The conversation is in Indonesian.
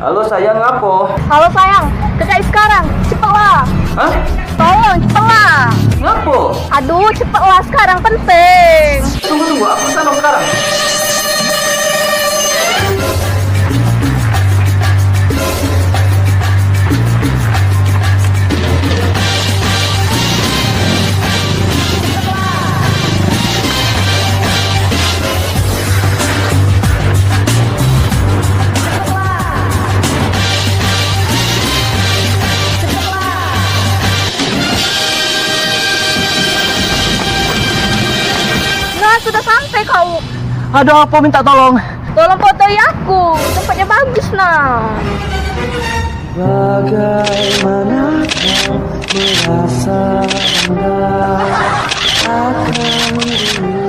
Halo sayang, ngapo? Halo sayang, kerjain sekarang, cepatlah. Hah? Tolong, cepatlah. Ngapo? Aduh, cepatlah sekarang, penting. Tunggu, aku sana sekarang. Nah, sudah sampai kau. Ada apa minta tolong? Tolong fotoin aku, tempatnya bagus nah. Bagaimana kau merasa bangga akan dirimu?